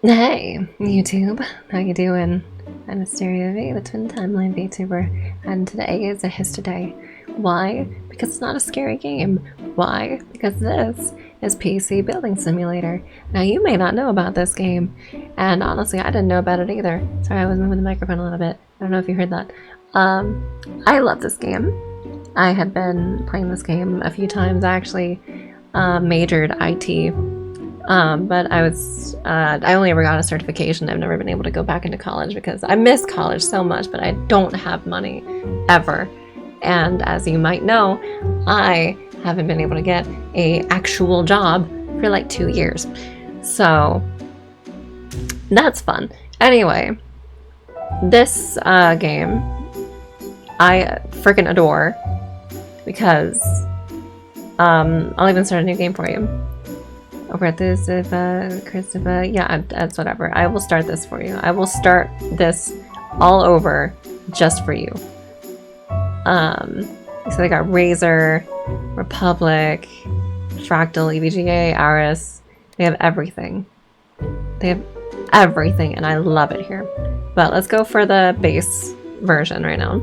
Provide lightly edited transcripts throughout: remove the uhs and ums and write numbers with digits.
Hey, YouTube, how you doing? I'm hysteriav, the twin timeline VTuber, and today is a history day. Why? Because it's not a scary game. Why? Because this is PC Building Simulator. Now, you may not know about this game, and honestly, I didn't know about it either. Sorry, I was moving the microphone a little bit. I don't know if you heard that. I love this game. I had been playing this game a few times. I actually majored IT. But I only ever got a certification. I've never been able to go back into college because I miss college so much, but I don't have money ever. And as you might know, I haven't been able to get a actual job for like 2 years. So that's fun. Anyway, this game I freaking adore because I'll even start a new game for you. Over at this, Christopher, yeah, that's whatever. I will start this for you. I will start this all over just for you. So they got Razor, Republic, Fractal, EVGA, Aris. They have everything. They have everything, and I love it here. But let's go for the base version right now.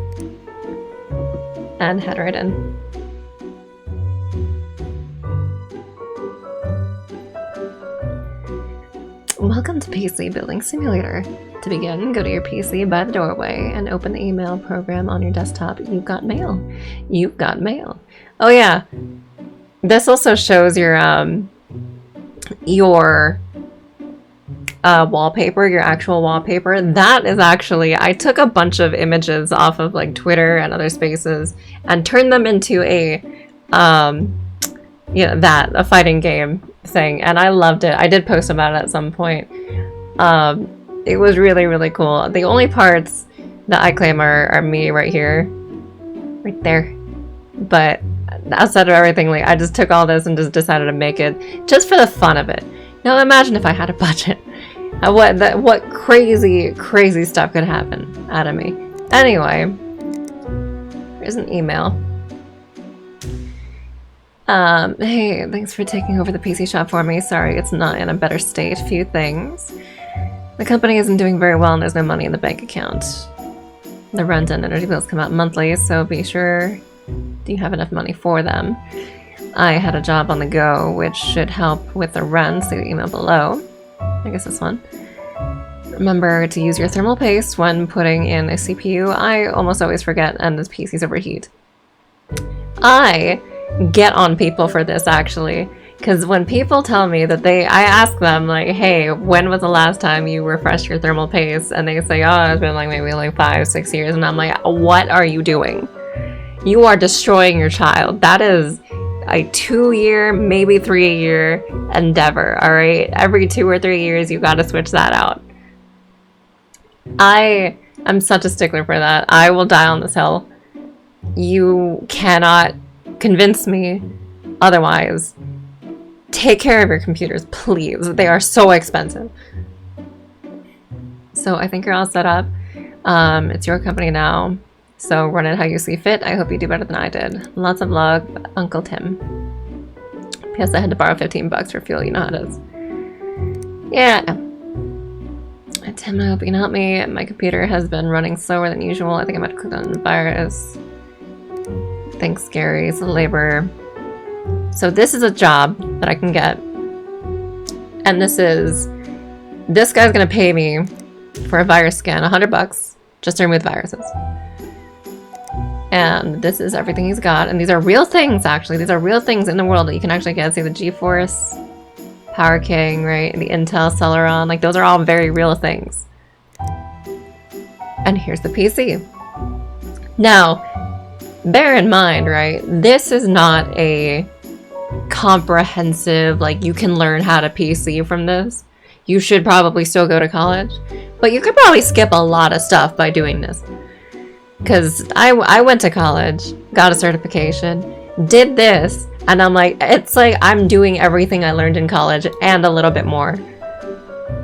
And head right in. Welcome to PC Building Simulator. To begin, go to your PC by the doorway and open the email program on your desktop. You've got mail. You've got mail. Oh yeah, this also shows your wallpaper, your actual wallpaper. That is actually, I took a bunch of images off of like Twitter and other spaces and turned them into a a fighting game thing, and I loved it. I did post about it at some point. It was really, really cool. The only parts that I claim are me right here. Right there. But outside of everything, like, I just took all this and just decided to make it just for the fun of it. Now imagine if I had a budget. What crazy, crazy stuff could happen out of me. Anyway, here's an email. Hey, thanks for taking over the PC shop for me. Sorry, it's not in a better state. Few things. The company isn't doing very well and there's no money in the bank account. The rent and energy bills come out monthly, so be sure you have enough money for them. I had a job on the go, which should help with the rent. See the email below. I guess this one. Remember to use your thermal paste when putting in a CPU. I almost always forget and this PC's overheat. I get on people for this actually, because when people tell me that I ask them like, hey, when was the last time you refreshed your thermal paste? And they say, oh, it's been like maybe like 5-6 years. And I'm like, what are you doing? You are destroying your child. That is a 2-year, maybe 3-year endeavor. All right, every 2 or 3 years you got to switch that out. I am such a stickler for that. I will die on this hill. You cannot convince me otherwise. Take care of your computers, please. They are so expensive. So I think you're all set up. It's your company now, so run it how you see fit. I hope you do better than I did. Lots of luck, Uncle Tim. P.S. I had to borrow $15 for fuel. You know how it is. Yeah. Tim, I hope you can help me. My computer has been running slower than usual. I think I might have clicked on the virus. Thanks, Gary. It's a labor. So this is a job that I can get. And this guy's gonna pay me for a virus scan, $100 just to remove viruses. And this is everything he's got. And these are real things, actually. These are real things in the world that you can actually get. See the GeForce, Power King, right? The Intel Celeron. Like, those are all very real things. And here's the PC. Now, bear in mind, right, this is not a comprehensive, like, you can learn how to PC from this. You should probably still go to college, but you could probably skip a lot of stuff by doing this. Because I went to college, got a certification, did this, and I'm like, it's like I'm doing everything I learned in college and a little bit more.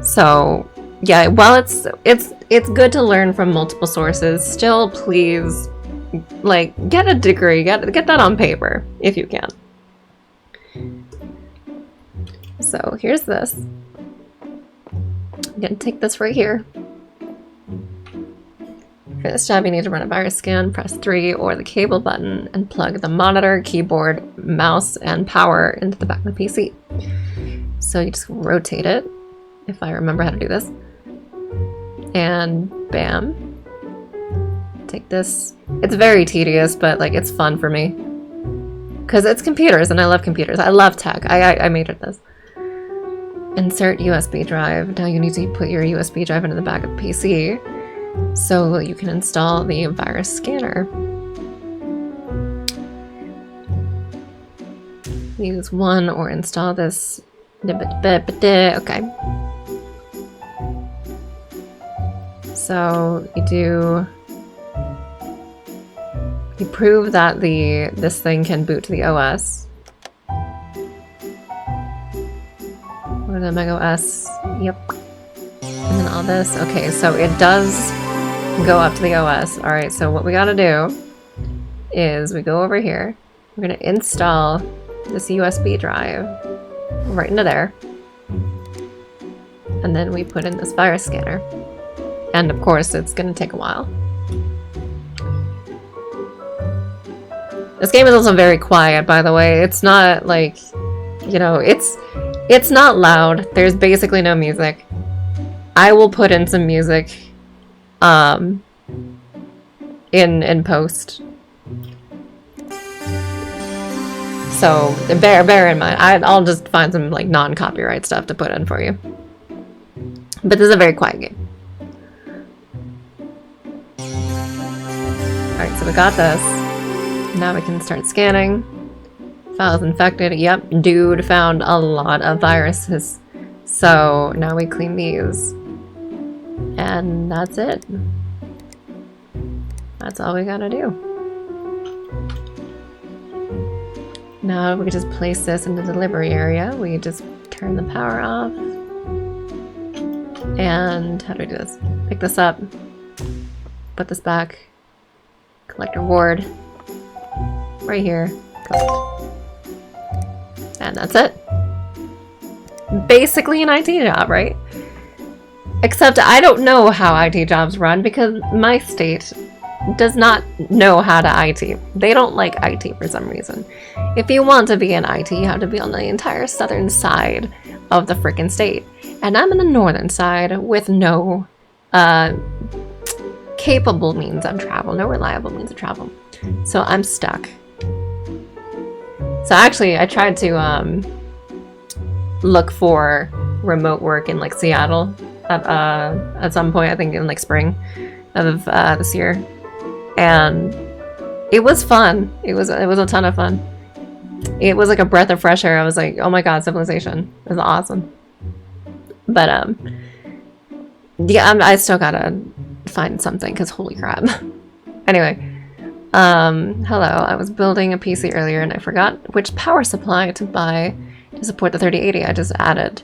So yeah, while it's good to learn from multiple sources, still please, like, get a degree, get that on paper if you can. So here's this. I'm gonna take this right here. For this job, you need to run a virus scan, press 3 or the cable button, and plug the monitor, keyboard, mouse, and power into the back of the PC. So you just rotate it, if I remember how to do this. And bam. Take this. It's very tedious, but like it's fun for me. Because it's computers, and I love computers. I love tech. I majored this. Insert USB drive. Now you need to put your USB drive into the back of the PC so you can install the virus scanner. Use one or install this. Okay. So you prove that this thing can boot to the OS. Or the Mega OS. Yep. And then all this. Okay, so it does go up to the OS. Alright, so what we gotta do is we go over here. We're gonna install this USB drive right into there. And then we put in this virus scanner. And of course, it's gonna take a while. This game is also very quiet, by the way. It's not like, you know, it's not loud. There's basically no music. I will put in some music in post. So bear in mind. I'll just find some like non-copyright stuff to put in for you. But this is a very quiet game. Alright, so we got this. Now we can start scanning. Files infected. Yep, dude found a lot of viruses. So now we clean these. And that's it. That's all we gotta do. Now we can just place this in the delivery area. We just turn the power off. And how do we do this? Pick this up. Put this back. Collect reward. Right here. Collect. And that's it. Basically an IT job, right? Except I don't know how IT jobs run because my state does not know how to IT. They don't like IT for some reason. If you want to be in IT, you have to be on the entire southern side of the frickin' state. And I'm in the northern side with no capable means of travel, no reliable means of travel. So I'm stuck. So actually, I tried to look for remote work in like Seattle at some point, I think in like spring of this year. And it was fun. It was a ton of fun. It was like a breath of fresh air. I was like, oh my god, civilization. It was awesome. But yeah, I still gotta find something because holy crap. Anyway, hello. I was building a PC earlier and I forgot which power supply to buy to support the 3080 I just added.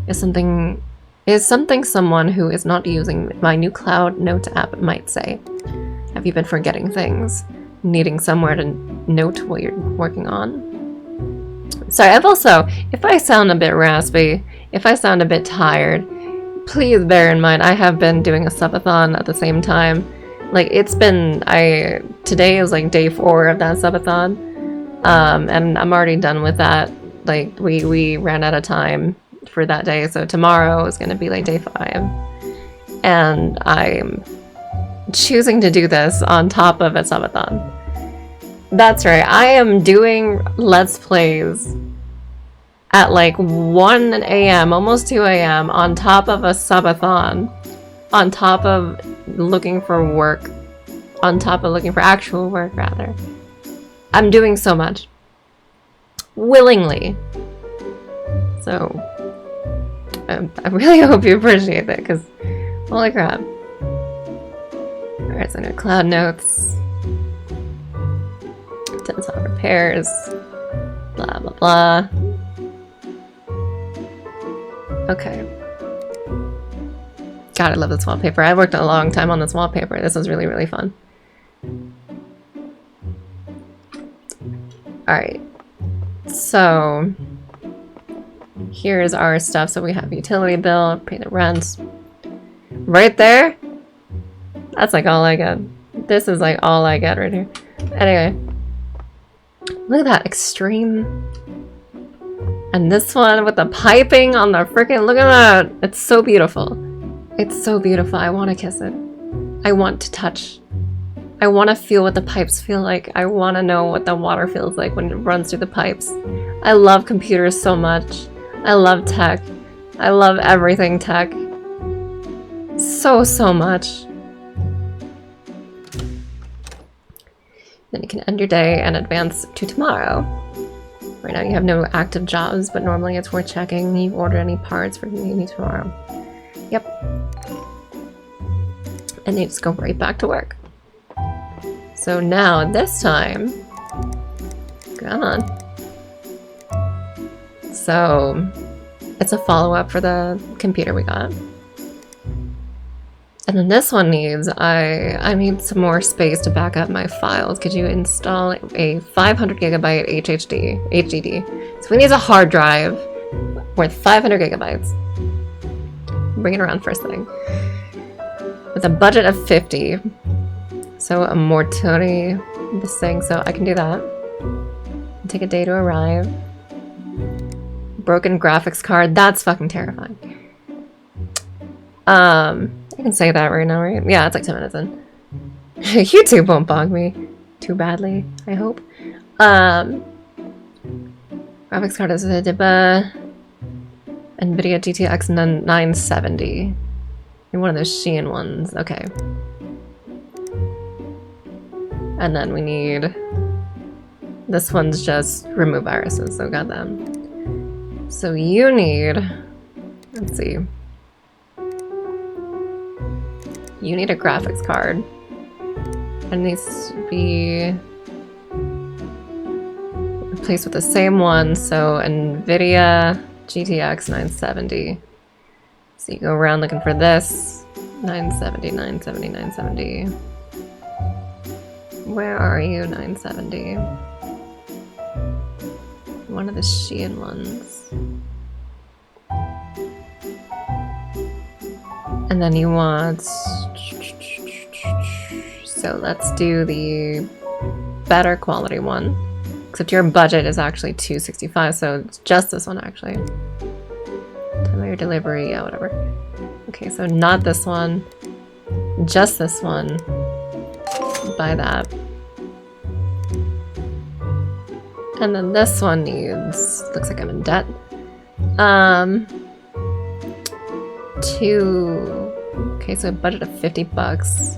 Is something someone who is not using my new cloud note app might say. Have you been forgetting things? Needing somewhere to note what you're working on? Sorry, I've also, if I sound a bit raspy, if I sound a bit tired, please bear in mind I have been doing a subathon at the same time. Like it's been, today is like day 4 of that subathon, and I'm already done with that. Like we ran out of time for that day, so tomorrow is going to be like day 5, and I'm choosing to do this on top of a subathon. That's right, I am doing Let's Plays at like 1 a.m., almost 2 a.m. on top of a subathon, on top of looking for work, on top of looking for actual work, rather. I'm doing so much. Willingly. So, I really hope you appreciate that, because holy crap. Alright, so no cloud notes. Done some repairs. Blah, blah, blah. Okay. God, I love this wallpaper. I worked a long time on this wallpaper. This was really, really fun. Alright. So, Here's our stuff. So we have utility bill, pay the rent. Right there? That's like all I get. This is like all I get right here. Anyway. Look at that extreme. And this one with the piping on the freaking, look at that. It's so beautiful. It's so beautiful. I want to kiss it. I want to touch. I want to feel what the pipes feel like. I want to know what the water feels like when it runs through the pipes. I love computers so much. I love tech. I love everything tech. So, so much. Then you can end your day and advance to tomorrow. Right now you have no active jobs, but normally it's worth checking. You order any parts for me tomorrow. Yep. And you just go right back to work. So now, this time... Come on. So, it's a follow-up for the computer we got. And then this one needs, I need some more space to back up my files. Could you install a 500 gigabyte HDD? So we need a hard drive worth 500 gigabytes. Bring it around first thing. With a budget of 50. So a mortality, this thing, so I can do that. Take a day to arrive. Broken graphics card, that's fucking terrifying. I can say that right now, right? Yeah, it's like 10 minutes in. YouTube won't bug me too badly, I hope. Graphics card is a NVIDIA GTX 970. One of those Shein ones, okay. And then we need... This one's just remove viruses, so got them. So you need... Let's see. You need a graphics card. It needs to be replaced with the same one, so NVIDIA GTX 970. So you go around looking for this. 970, 970, 970. Where are you, 970? One of the Shein ones. And then you want... So let's do the better quality one. Except your budget is actually $265, so it's just this one actually. Time of your delivery, yeah, whatever. Okay, so not this one. Just this one. Buy that. And then this one needs... Looks like I'm in debt. Okay, so a budget of 50 bucks.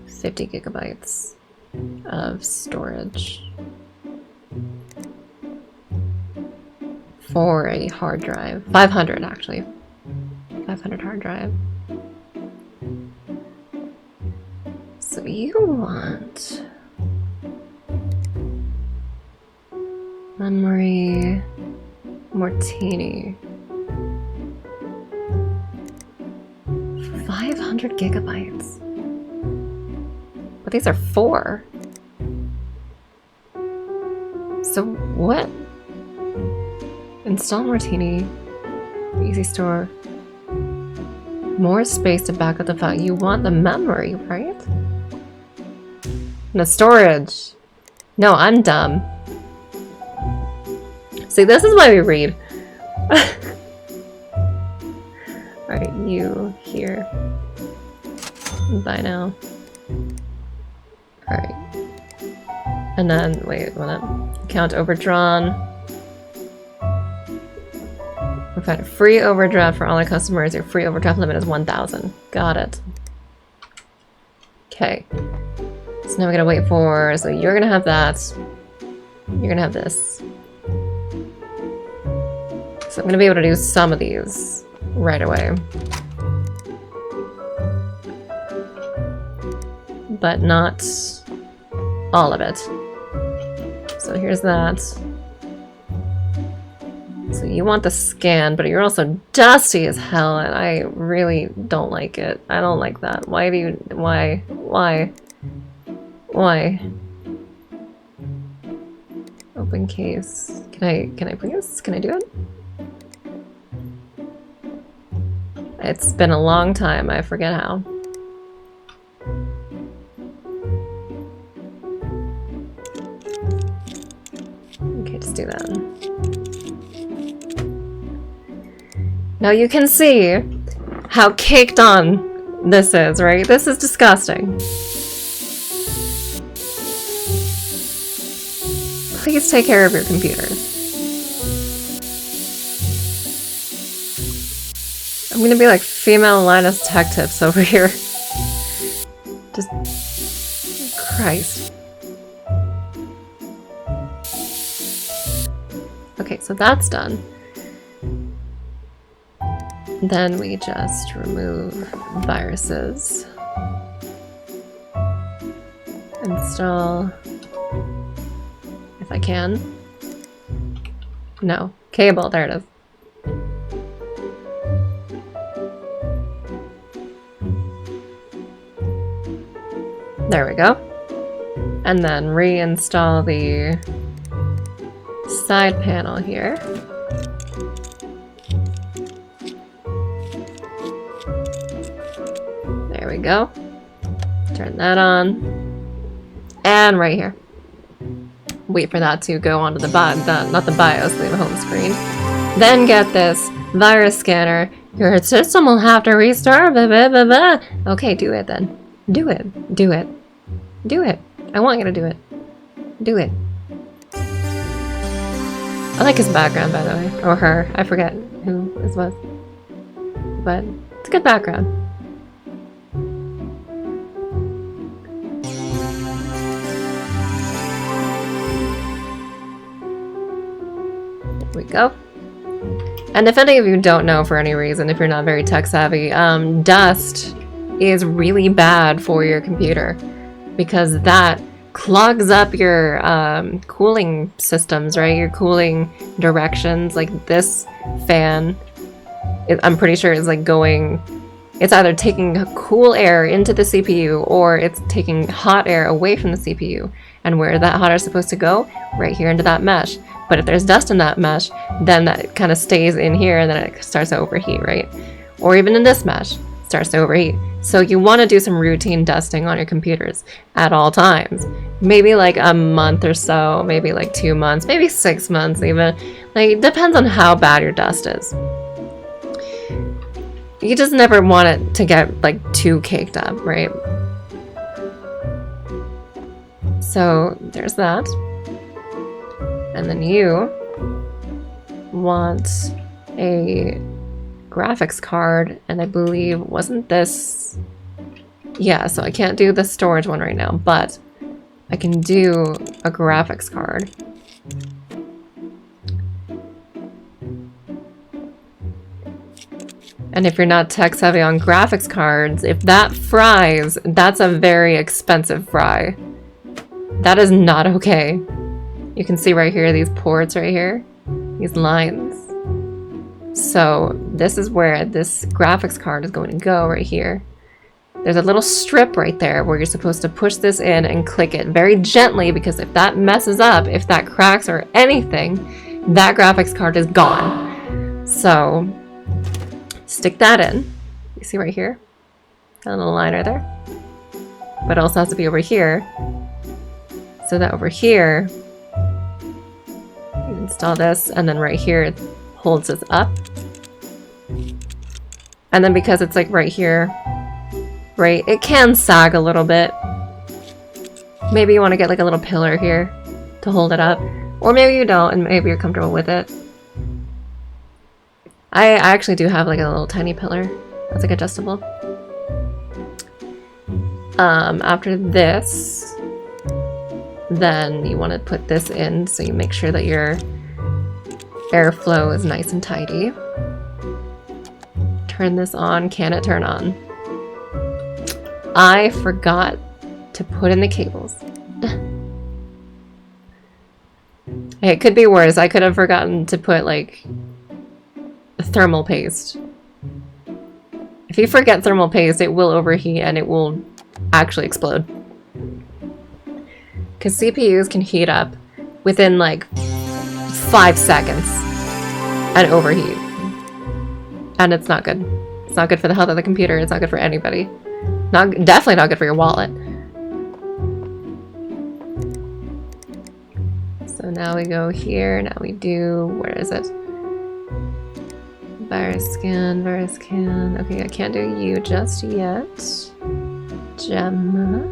50 gigabytes of storage. For a hard drive. 500 actually. 500 hard drive. So you want... Memory... Martini. 500 gigabytes. But these are 4. So what? Install Martini. Easy store. More space to back up the file. You want the memory, right? The storage. No, I'm dumb. See, this is why we read. Alright, you here. Bye now. Alright. And then, wait, account overdrawn. We've had a free overdraft for all our customers. Your free overdraft limit is 1,000. Got it. Okay. So now we gotta wait for, so you're gonna have that. You're gonna have this. So I'm gonna be able to do some of these right away. But not all of it. So here's that. So you want the scan, but you're also dusty as hell, and I really don't like it. I don't like that. Why do you... Why? Why? Why? Open open case. Can I please? Can I do it? It's been a long time, I forget how. Okay, just do that. Now you can see how caked on this is, right? This is disgusting. Please take care of your computers. I'm gonna be like female Linus Tech Tips over here. Just... Christ. Okay, so that's done. Then we just remove viruses. Install... if I can. No. Cable, there it is. There we go. And then reinstall the side panel here. There we go. Turn that on. And right here. Wait for that to go onto the not the BIOS, the home screen. Then get this virus scanner. Your system will have to restart, blah, blah, blah, blah. Okay, do it then. Do it. Do it. Do it. I want you to do it. Do it. I like his background, by the way. Or her. I forget who this was. But it's a good background. There we go. And if any of you don't know for any reason, if you're not very tech savvy, dust is really bad for your computer because that clogs up your cooling systems, right? Your cooling directions. Like this fan, I'm pretty sure is like going, it's either taking cool air into the CPU or it's taking hot air away from the CPU. And where that hot air is supposed to go? Right here into that mesh. But if there's dust in that mesh, then that kind of stays in here and then it starts to overheat, right? Or even in this mesh, it starts to overheat. So you want to do some routine dusting on your computers at all times. Maybe like a month or so, maybe like 2 months, maybe 6 months even. Like, it depends on how bad your dust is. You just never want it to get like too caked up, right? So there's that. And then you want a graphics card, and I believe, wasn't this... Yeah, so I can't do the storage one right now, but I can do a graphics card. And if you're not tech savvy on graphics cards, if that fries, that's a very expensive fry. That is not okay. You can see right here, these ports right here, these lines. So this is where this graphics card is going to go right here. There's a little strip right there where you're supposed to push this in and click it very gently, because if that messes up, if that cracks or anything, that graphics card is gone. So stick that in. You see right here? Got a little line right there. But it also has to be over here. So that over here, you install this, and then right here it holds this up. And then because it's like right here, right, it can sag a little bit. Maybe you want to get like a little pillar here to hold it up. Or maybe you don't, and maybe you're comfortable with it. I actually do have like a little tiny pillar that's like adjustable. After this, then you want to put this in, so you make sure that your airflow is nice and tidy. Turn this on. Can it turn on? I forgot to put in the cables. It could be worse. I could have forgotten to put like thermal paste. If you forget thermal paste, it will overheat and it will actually explode. Because CPUs can heat up within like 5 seconds and overheat. And it's not good. It's not good for the health of the computer. It's not good for anybody. Definitely not good for your wallet. So now we go here. Now we do, where is it? Virus scan, virus scan. Okay, I can't do you just yet. Gemma.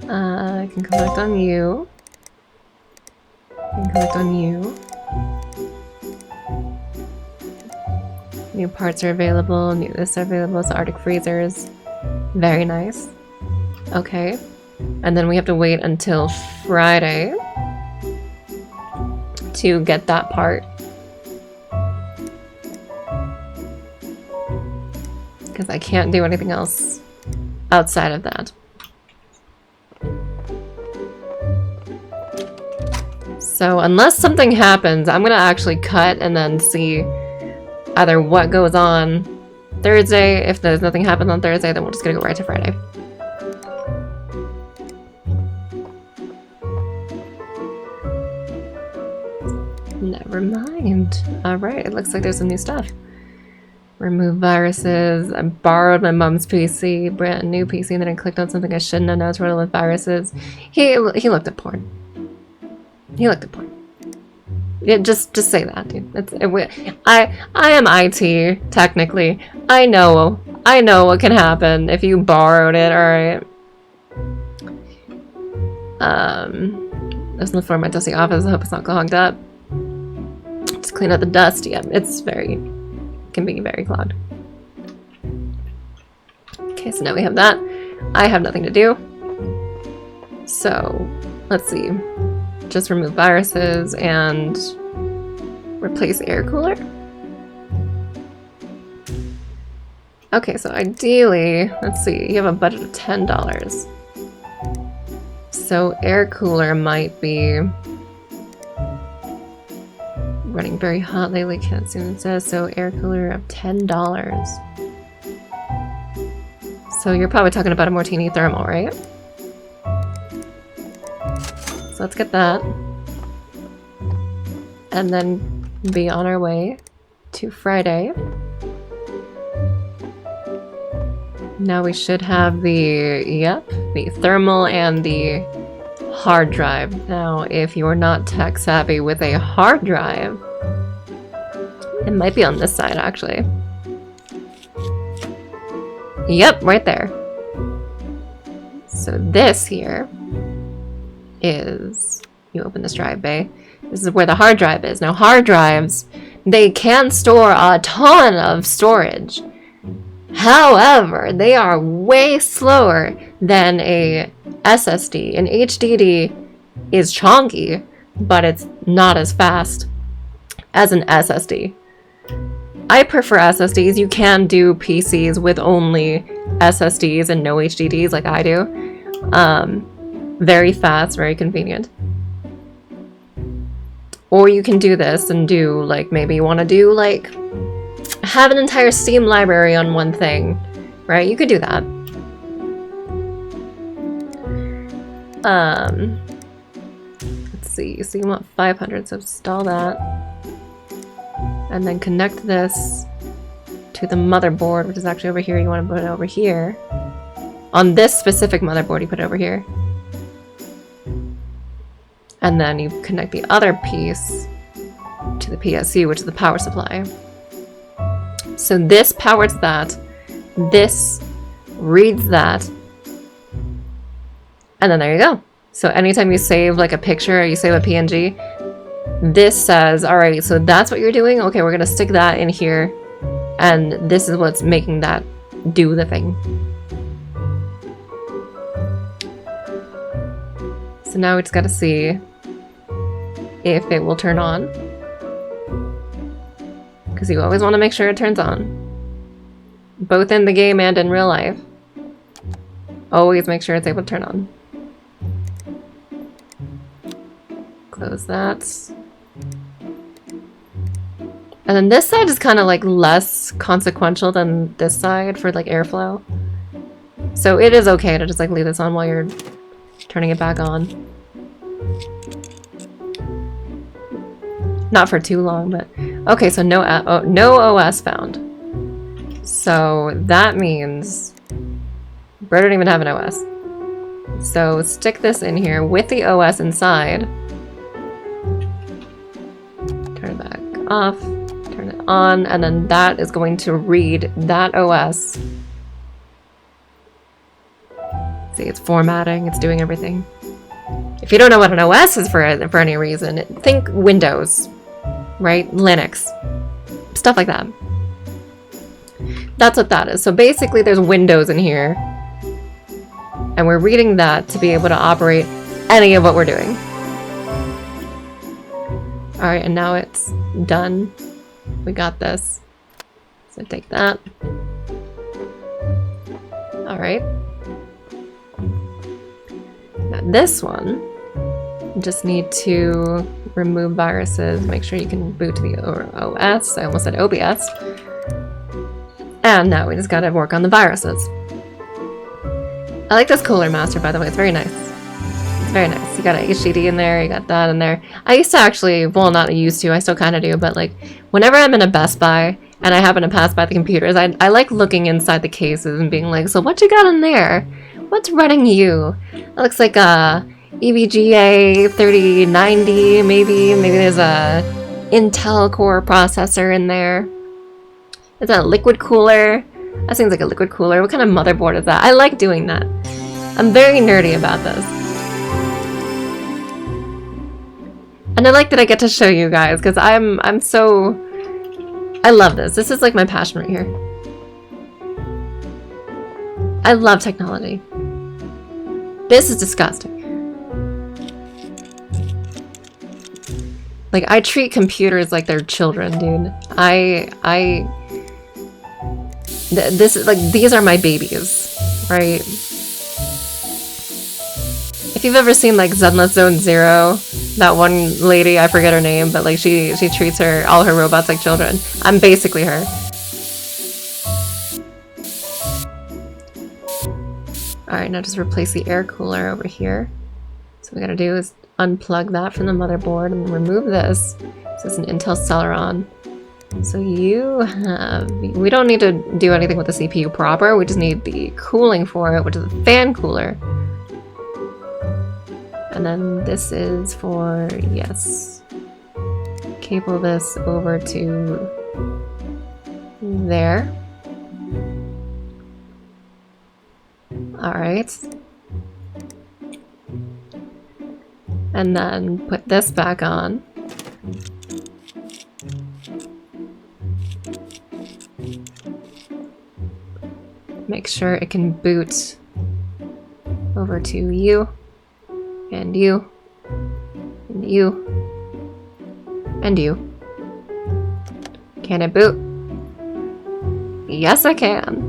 I can collect on you. I can collect on you. New parts are available. New this are available. So Arctic freezers. Very nice. Okay. And then we have to wait until Friday to get that part. Because I can't do anything else outside of that. So unless something happens, I'm gonna actually cut and then see either what goes on Thursday. If there's nothing happens on Thursday, then we're just gonna go right to Friday. Never mind. Alright, it looks like there's some new stuff. Remove viruses. I borrowed my mom's PC, brand new PC, and then I clicked on something I shouldn't have. Now it's running with viruses. He looked at porn. He looked at porn. Yeah, just say that, dude. I am IT technically. I know what can happen if you borrowed it. All right. There's no floor in my dusty office. I hope it's not clogged up. Just clean out the dust. Yeah, can be very clogged. Okay, so now we have that. I have nothing to do. So let's see. Just remove viruses and replace air cooler. Okay, so ideally, let's see, you have a budget of $10. So air cooler might be running very hot lately, can't see what it says. So air cooler of $10. So you're probably talking about a Martini thermal, right? So let's get that. And then be on our way to Friday. Now we should have the thermal and the hard drive. Now, if you're not tech savvy with a hard drive, it might be on this side actually. Yep, right there. So this here is, you open this drive bay, this is where the hard drive is. Now hard drives, they can store a ton of storage. However, they are way slower than a SSD. An HDD is chunky, but it's not as fast as an SSD. I prefer SSDs. You can do PCs with only SSDs and no HDDs like I do. Very fast, very convenient. Or you can do this and do, like, maybe you want to do, like, have an entire Steam library on one thing, right? You could do that. Let's see, so you want 500, so install that. And then connect this to the motherboard, which is actually over here. You want to put it over here. On this specific motherboard, you put it over here. And then you connect the other piece to the PSU, which is the power supply. So this powers that, this reads that, and then there you go. So anytime you save like a picture or you save a PNG, this says, all right, so that's what you're doing? Okay, we're gonna stick that in here, and this is what's making that do the thing. So now we just gotta see if it will turn on. Because you always want to make sure it turns on. Both in the game and in real life. Always make sure it's able to turn on. Close that. And then this side is kind of like less consequential than this side for like airflow. So it is okay to just like leave this on while you're turning it back on. Not for too long, but okay. So no OS found. So that means Bro don't even have an OS. So stick this in here with the OS inside. Turn it back off. Turn it on, and then that is going to read that OS. See, it's formatting. It's doing everything. If you don't know what an OS is for any reason, think Windows, right? Linux, stuff like that. That's what that is. So basically there's Windows in here, and we're reading that to be able to operate any of what we're doing. All right, and now it's done. We got this. So take that. All right. Now this one, you just need to remove viruses, make sure you can boot to the OS. I almost said OBS. And now we just gotta work on the viruses. I like this cooler master, by the way. It's very nice. It's very nice. You got an HDD in there, you got that in there. I used to actually, well, not used to, I still kind of do, but like whenever I'm in a Best Buy and I happen to pass by the computers, I like looking inside the cases and being like, so what you got in there? What's running you? It looks like a EVGA 3090, maybe there's a Intel Core processor in there. Is that a liquid cooler? That seems like a liquid cooler. What kind of motherboard is that? I like doing that. I'm very nerdy about this. And I like that I get to show you guys, because I'm so... I love this. This is like my passion right here. I love technology. This is disgusting. Like, I treat computers like they're children, dude. This is like, these are my babies, right? If you've ever seen like Zenless Zone Zero, that one lady, I forget her name, but like she treats all her robots like children. I'm basically her. Alright, now just replace the air cooler over here. So what we gotta do is unplug that from the motherboard and remove this. So it's an Intel Celeron. So we don't need to do anything with the CPU proper, we just need the cooling for it, which is a fan cooler. And then this is for, yes, cable this over to there. All right. And then put this back on. Make sure it can boot over to you, and you, and you, and you. Can it boot? Yes, I can.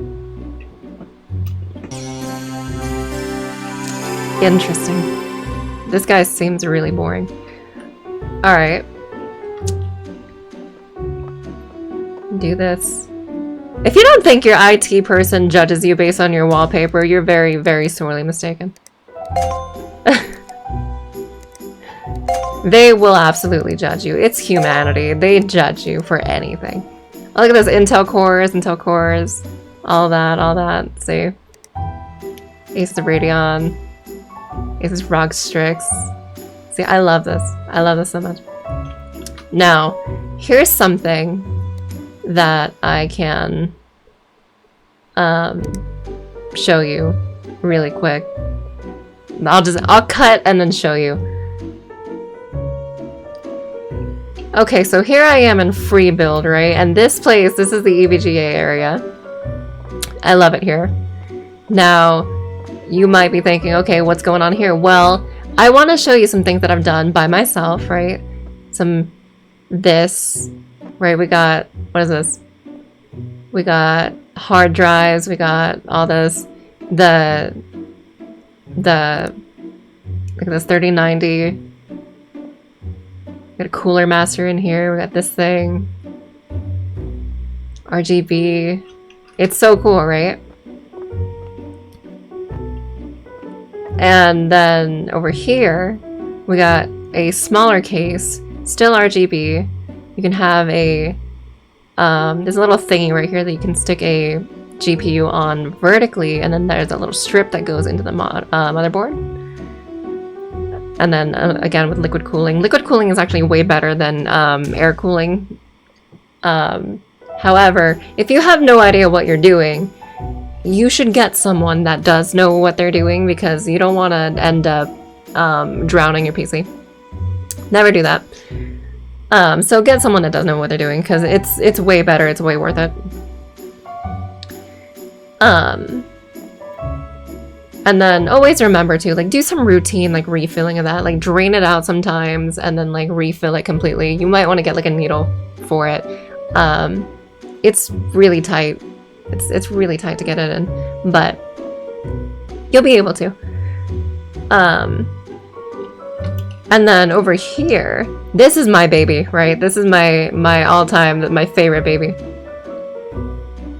Interesting. This guy seems really boring. Alright. Do this. If you don't think your IT person judges you based on your wallpaper, you're very, very sorely mistaken. They will absolutely judge you. It's humanity. They judge you for anything. Oh, look at those Intel cores, all that. See? Ace of Radeon. Ace ROG Strix. See, I love this. I love this so much. Now, here's something that I can show you really quick. I'll cut and then show you. Okay, so here I am in free build, right? And this is the EVGA area. I love it here. Now, you might be thinking, okay, what's going on here? Well, I want to show you some things that I've done by myself, right? This, right? We got, what is this? We got hard drives, we got all this, look at this 3090. We got a cooler master in here, we got this thing. RGB. It's so cool, right? And then over here, we got a smaller case. still RGB. You can have a, there's a little thingy right here that you can stick a GPU on vertically, and then there's a little strip that goes into the motherboard. And then again with liquid cooling. Liquid cooling is actually way better than air cooling. However, if you have no idea what you're doing, you should get someone that does know what they're doing, because you don't want to end up drowning your PC. Never do that. So get someone that does know what they're doing, because it's way better. It's way worth it. And then always remember to like do some routine like refilling of that, like drain it out sometimes and then like refill it completely. You might want to get like a needle for it. It's really tight. It's really tight to get it in, but you'll be able to. And then over here, this is my baby, right? This is my all-time, my favorite baby.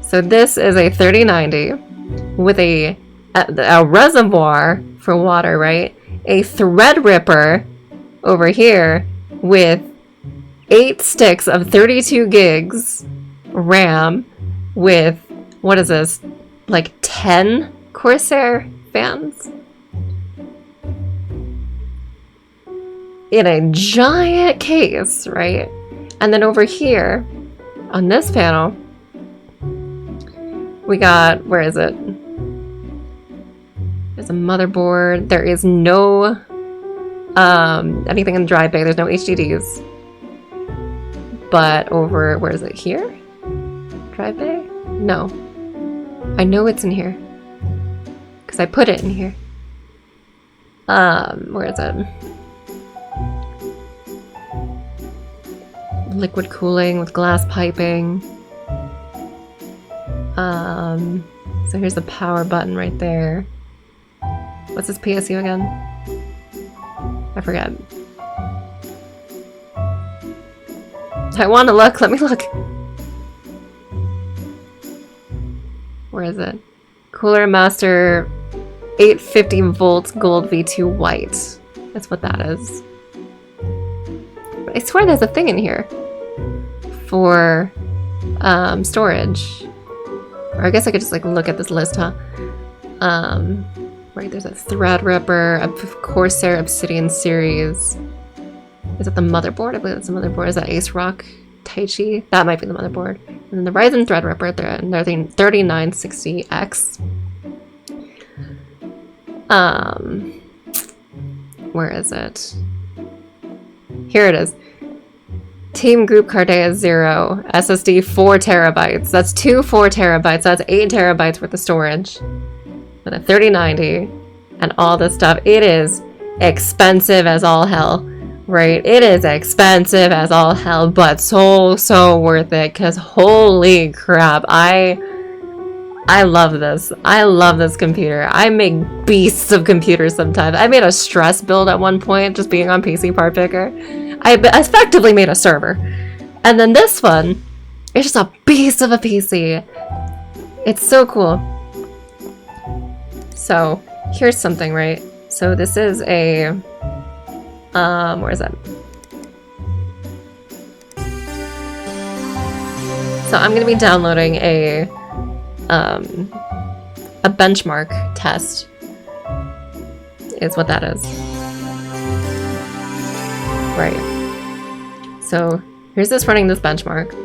So this is a 3090 with a reservoir for water, right? A Threadripper over here with 8 sticks of 32 gigs RAM with, what is this, like 10 Corsair fans? In a giant case, right? And then over here, on this panel, we got, where is it? There's a motherboard. There is no anything in the drive bay. There's no HDDs. But over, where is it? Here? Drive bay? No. I know it's in here. Because I put it in here. Where is it? Liquid cooling with glass piping. So here's the power button right there. What's this PSU again? I forget. I want to look. Let me look. Where is it? Cooler Master 850 volts gold V2 white. That's what that is. But I swear there's a thing in here for storage. Or I guess I could just like look at this list, huh? Right, there's a Threadripper, a Corsair Obsidian series. Is that the motherboard? I believe that's the motherboard. Is that Ace Rock Taichi? That might be the motherboard. And then the Ryzen Threadripper, the 3960X. Where is it? Here it is. Team Group Cardea 0, SSD 4 terabytes. That's 2 4 terabytes. That's 8 terabytes worth of storage. With a 3090 and all this stuff. It is expensive as all hell, right? It is expensive as all hell, but so worth it, because holy crap, I love this. I love this computer. I make beasts of computers sometimes. I made a stress build at one point just being on PC Part Picker. I effectively made a server. And then this one, it's just a beast of a PC. It's so cool. So here's something, right? So this is a, where is that? So I'm gonna be downloading a benchmark test, is what that is. Right. So here's this running this benchmark,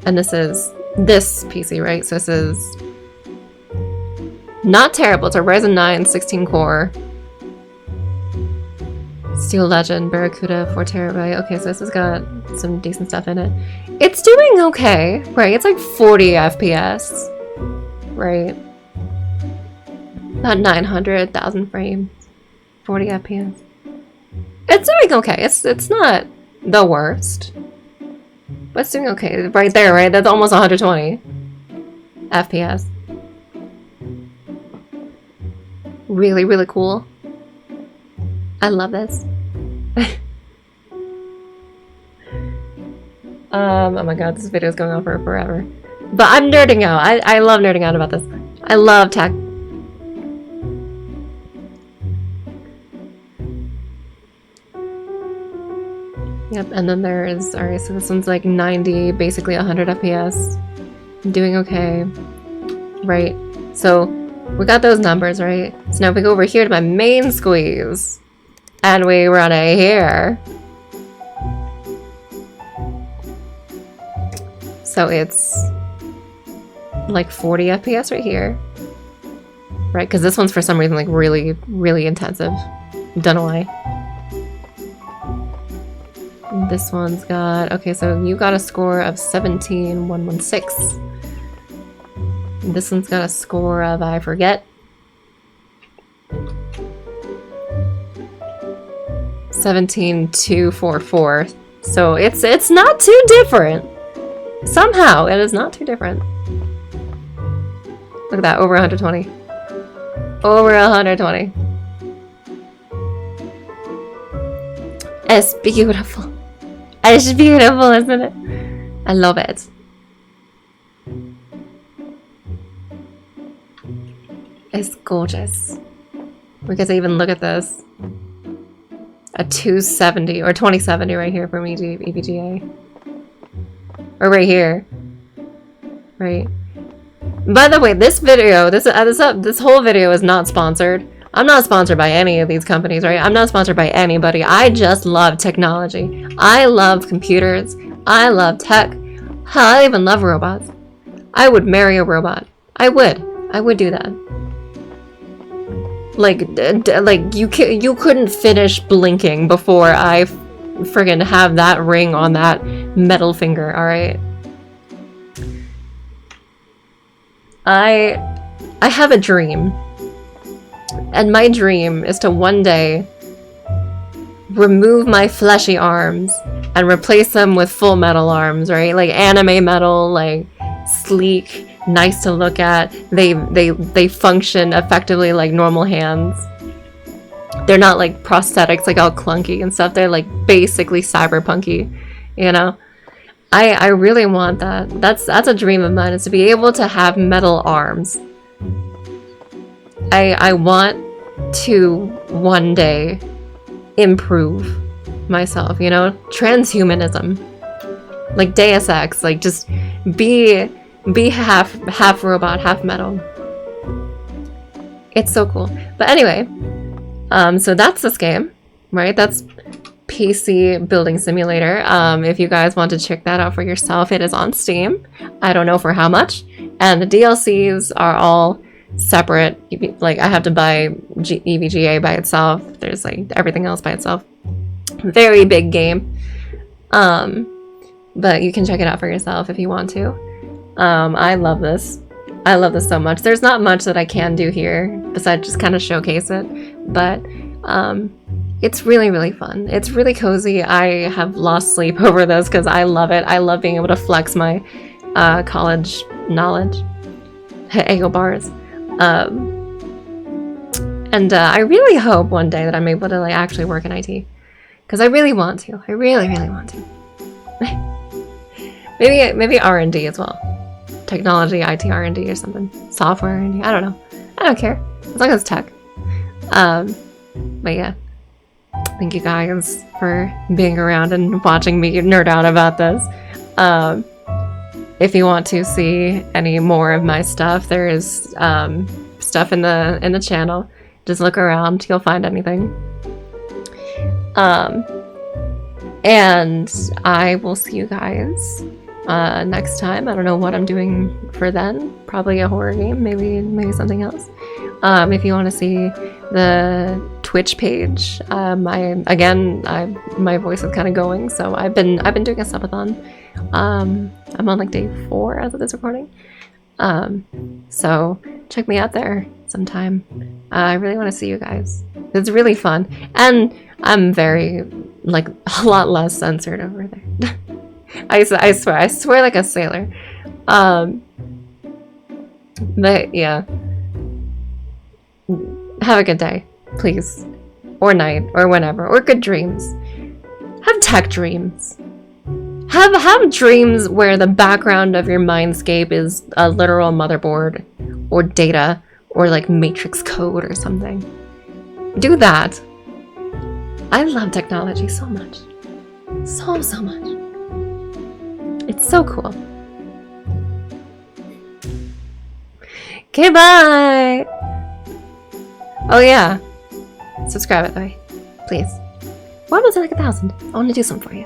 and this is this PC, right? So this is not terrible. It's a Ryzen 9 16 core. Steel Legend, Barracuda, 4 terabyte. Okay, so this has got some decent stuff in it. It's doing okay, right? It's like 40 FPS, right? About 900,000 frames, 40 FPS. It's doing okay. It's not the worst, but it's doing okay. Right there, right? That's almost 120 FPS. Really, really cool. I love this. Oh my god, this video is going on for forever. But I'm nerding out. I love nerding out about this. I love tech. Yep, and then there's, alright, so this one's like 90, basically 100 FPS. I'm doing okay. Right, so we got those numbers, right? So now if we go over here to my main squeeze, and we run it here. So it's like 40 FPS right here. Right, because this one's for some reason like really, really intensive. Don't know why. This one's got, okay, so you got a score of 17,116. This one's got a score of, I forget. 17,244. So it's not too different. Somehow it is not too different. Look at that, over 120. Over 120. It's beautiful. It's beautiful, isn't it? I love it. It's gorgeous. We get to even look at this. A 270 or 2070 right here from EVGA. Or right here. Right. By the way, this video, this whole video is not sponsored. I'm not sponsored by any of these companies, right? I'm not sponsored by anybody. I just love technology. I love computers. I love tech. Hell, I even love robots. I would marry a robot. I would do that. Like you couldn't finish blinking before I friggin' have that ring on that metal finger, alright? I have a dream. And my dream is to one day remove my fleshy arms and replace them with full metal arms, right? Like anime metal, like sleek, nice to look at. They function effectively like normal hands. They're not like prosthetics, like all clunky and stuff. They're like basically cyberpunky, you know? I really want that. That's a dream of mine, is to be able to have metal arms. I want to one day improve myself, you know? Transhumanism. Like Deus Ex, like just be half robot, half metal. It's so cool. But anyway, so that's this game, right? That's PC Building Simulator. If you guys want to check that out for yourself, it is on Steam. I don't know for how much. And the DLCs are all separate. Like I have to buy EVGA by itself. There's like everything else by itself. Very big game. But you can check it out for yourself if you want to. I love this. I love this so much. There's not much that I can do here besides just kind of showcase it. But it's really, really fun. It's really cozy. I have lost sleep over this because I love it. I love being able to flex my college knowledge. Ego bars. And I really hope one day that I'm able to like actually work in IT. Because I really want to. I really, really want to. maybe R&D as well. Technology, IT R&D or something. Software R&D. I don't know. I don't care. As long as it's tech. But yeah. Thank you guys for being around and watching me nerd out about this. If you want to see any more of my stuff, there is stuff in the channel. Just look around, you'll find anything. And I will see you guys next time. I don't know what I'm doing for then. Probably a horror game, maybe something else. If you want to see the Twitch page, my voice is kind of going, so I've been doing a subathon. I'm on like day 4 as of this recording. So check me out there sometime. I really want to see you guys. It's really fun, and I'm very like a lot less censored over there. I swear like a sailor. But yeah, have a good day, please, or night, or whenever, or good dreams. Have tech dreams. Have dreams where the background of your mindscape is a literal motherboard or data or like matrix code or something. Do that. I love technology so much. So, so much. It's so cool. Okay, bye! Oh yeah. Subscribe, by the way. Please. Why was it like 1,000? I want to do something for you.